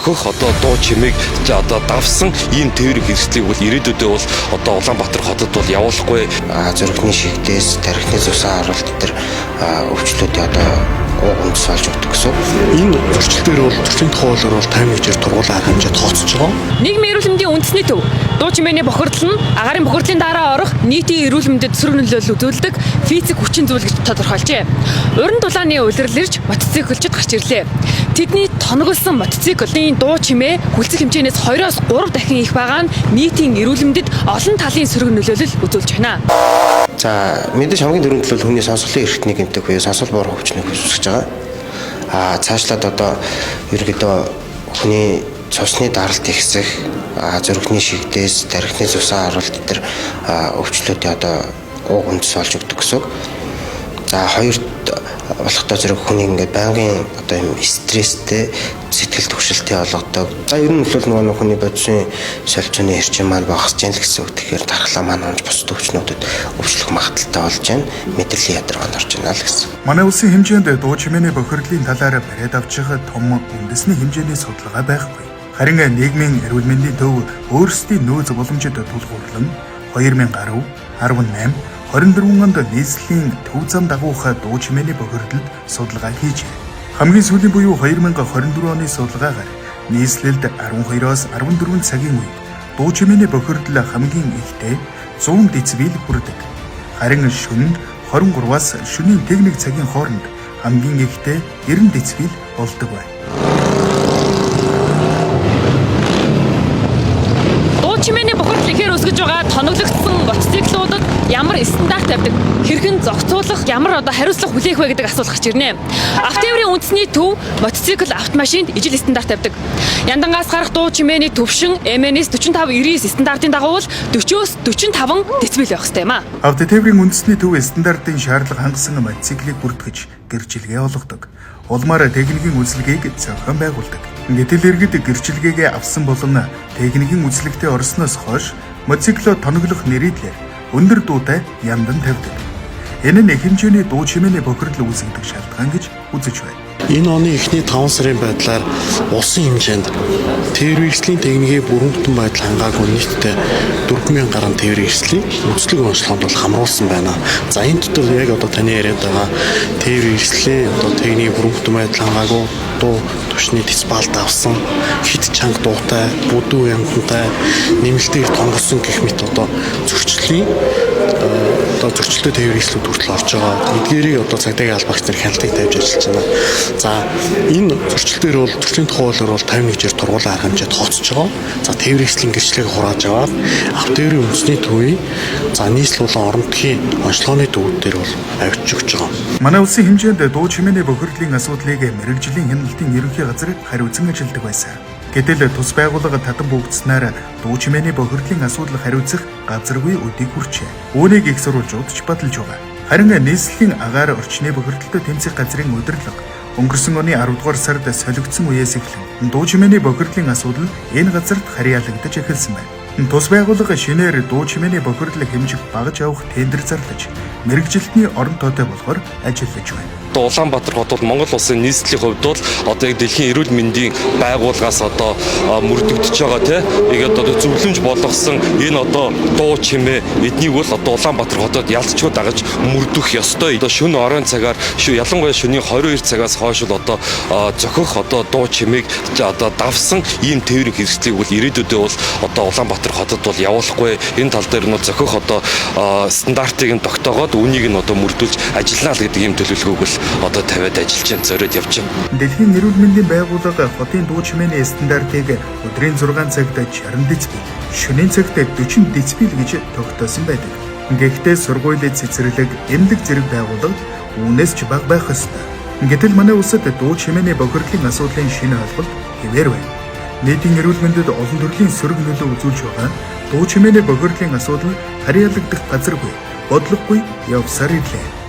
зохих одоо дуу чимээг одоо давсан ийм тээврийн хэрэгслийг бол ирээдүйдээ бол одоо Улаанбаатар хотод бол явуулахгүй. Зөрөгний шигдээс тархины зусан харуулт төр өвчлүүдийн одоо гомдс олж өгдөг гэсэн. Энэ зөрчилдөр бол төрийн хуулиар бол 51-ээр тургуулаа арга хэмжээ тооцож байгаа. Нийгмийн эрүүл мэндийн үндэсний төв дуу чимээний бохирдол нь агаарын бохирдлын дараа орох нийтийн эрүүл мэндэд сөрөг нөлөөлөл үзүүлдэг физик хүчин зүйл гэж тодорхойлжээ. Уран дулааны улирал ирж мотоциклчид гарч ирлээ. Тэдний тоноглосон мотоциклийн дуу чимээ хүлцэх хэмжээнээс 2-оос 3 дахин их байгаа нь нийтийн эрүүл мэндэд олон талын сөрөг нөлөөлөл үзүүлж байна. За мэдээж хамгийн дөрөв төлөв хүний сонсголын эрхтний гэмтэг буюу сонсгол бор хөвчнийг үүсгэж байгаа. Цаашлаад одоо ерөнхийдөө хүний цусны даралт ихсэх, зөрөгний шигдээс тархины зусан харуулт төр өвчлүүдийн одоо гомдс олж өгдөг гэсэн. За хоёрт болохдоо зэрэг хүний ингээд байнгын одоо юм стресстэй сэтгэл төвшөлтэй болгодог. За ер нь бол нөгөө хүний бодисын солилцооны эрчим маань багасж яана л гэсэн үг. Тэгэхээр дархлаа маань онж бусд өвчнүүдэд өвчлөх магадaltaй болж байна. Мэдрэлийн ядаргаанд орж байна л гэсэн. Манай улсын хэмжээнд дуу чимээний бохирдлын талаар бариад авчих том үндэсний хэмжээний судалгаа байхгүй. Харин нийгмийн эрүүл мэндийн төв өөрсдийн нөөц боломжид тулгуурлан 2010, 18, 24 онд нийслэлийн төв зам дагуух дуу чимээний бохирдолд судалгаа хийжээ. Хамгийн сүүлийн буюу 2024 оны судалгаагаар нийслэлд 12-оос 14 цагийн үед дуу чимээний бохирдол хамгийн ихтэй 100 децибел хүрдэг. Харин шөнөнд 23-аас шөнийн тэг 1 цагийн хооронд хамгийн ихтэй 90 децибел болдог байна. Дуу чимээний бохирдол ихээр өсгөж байгаа тоноглогдсон мотоциклуудад ямар стандарт тавьдаг, хэрхэн зохицуулах, ямар одоо хариуцлага хүлээх вэ гэдэг асуулт гарч ирнэ. Автотээврийн үндэсний төв мотоцикл автомашинд ижил стандарт тавьдаг. Яндангаас гарах дуу чимээний төвшин MNS 45-99 стандартын дагуу 40-оос 45 децибел байх ёстой юм а. Автотээврийн үндэсний төв стандартын шаардлага хангасан мотоциклийг бүртгэж гэрчилгээ олгодог. Улмаар техникийн үйлчилгээг зохион байгуулдаг. Гэтэл иргэд гэрчилгээгээ авсан болон техникийн үйлчилгээтэй орсноос хойш мотоциклоо тоноглох нэрийдлэр өндөр дуутай яндан тавьдаг. Энэ нь хэмжээний дуу чимээний бохирдол үүсгэх шалтгаан гэж үзэж байна. Энэ оны эхний 5 сарын байдлаар улсын хэмжээнд тээврийн хэрэгслийн техникийн бүрэн бүтэн байдал хангаагүй нийтдээ 4000 гаруй тээврийн хэрэгслийг үндэслэг онцлогоонд бол хамруулсан байна. За энэ дотор яг одоо таны яриад байгаа тээврийн хэрэгслийн одоо техникийн бүрэн бүтэн байдал хангаагүй дуу түвшний децибел давсан хит чанга дуутай, бүдүү янтантай, нэмэлтээр тонгосон гэх мэт одоо зөрчлийн одоо зөрчилтэй тээврийн хэрэгслүүд хүртэл орж байгаа. Эдгээрийг одоо цагдаагийн албагч нар хяналтыг тавьж ажиллаж байна. За энэ зөрчилдөр бол төрийн хуулиар бол 51-ээр тургуулаа арга хэмжээ тооцож байгаа. За тээврийн хэрэгслийн гэрчлэгийг хурааж аваад автотээврийн үндэсний төвийн за нийслэл болон орон төхийн онцлогооны төвүүд дээр бол авчиж өгч байгаа. Манай улсын хэмжээнд дуу чимээний бохирдлын асуудлыг мэрэгжлийн хяналтын ерөнхий газар хариуцсан ажилдаг байсан. Гэтэл тус байгууллага татан бүгдснээр дуу чимээний бохирдлын асуудал хариуцах газаргүй өдийг хүрчээ. Үүнийг их сурвалжууд ч баталж байгаа. Харин нийслэлийн агаар орчны бохирдолтой тэмцэх газрын удирдлага өнгөрсөн оны 10 дугаар сард солигдсон үеэс эхлэн дуу чимээний бохирдлын асуудал энэ газарт харьяалагдаж эхэлсэн байна. Тус байгууллага шинээр дуу чимээний бохирдлыг хэмжих багаж авах тендер зарлаж мэрэгжилтний орон тоотой болохоор ажиллаж байна. Улаанбаатар хот бол Монгол улсын нийслэлийн хувьд бол одоо яг дэлхийн эрүүл мэндийн байгууллагаас одоо мөрдөгдөж байгаа тийм одоо зөвлөмж болгосон энэ одоо дуу чимээ эднийг бол одоо Улаанбаатар хотод ялцчгүй дагаж мөрдөх ёстой. Одоо шөнө оройн цагаар ялангуяа шөнийн 22 цагаас хойш одоо зохих одоо дуу чимээг одоо давсан ийм тээврийн хэрэгслийг бол ирээдүйдээ бол одоо Улаанбаатар хотод бол явуулахгүй. Энэ тал дээр нь зохих одоо стандартыг нь тогтоогоод үнийг нь одоо мөрдүүлж ажиллана л гэдэг ийм төлөвлөгөөг бол одоо тавиад ажиллаж зориод явж байна. Дэлхийн эрүүл мэндийн байгууллага хотын дуу чимээний стандартыг өдрийн 6 цагт 60 децибел, шөнийн цагт 40 децибел гэж тогтоосон байдаг. Гэхдээ сургуулийн цэцэрлэг, эмнэлэг зэрэг байгууллагад үүнээс ч бага байх ёстой. Гэтэл манай улсад дуу чимээний бохирдлын асуудлын шинэ ойлголт хэвээр байна. Нийтийн эрүүл мэндэд олон төрлийн сөрөг нөлөө үзүүлж байгаа дуу чимээний бохирдлын асуудал харьяалагдах газаргүй, бодлогогүй явсаар ирлээ.